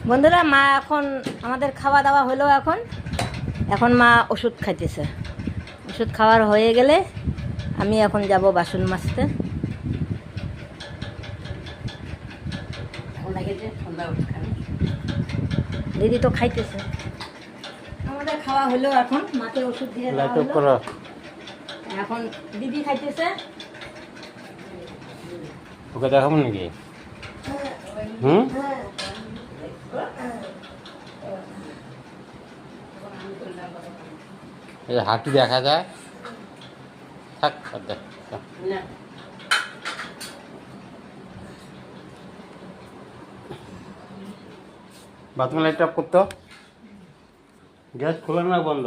বন্ধুরা, মা এখন আমাদের খাওয়া দাওয়া হলো। এখন মা ওষুধ খাইতেছে। ওষুধ খাওয়ার হয়ে গেলে আমি এখন যাব বাসন মাজতে। দিদি তো খাইতেছে। আমাদের খাওয়া হলো, এখন মাকে ওষুধ দিয়ে দেওয়া হলো। এখন দিদি খাইতেছে। ওকে দেখাবো নাকি? হাঁটু দেখা যায়। থাক বাথরুম লাইট অফ করতো। গ্যাস খোলা না বন্ধ?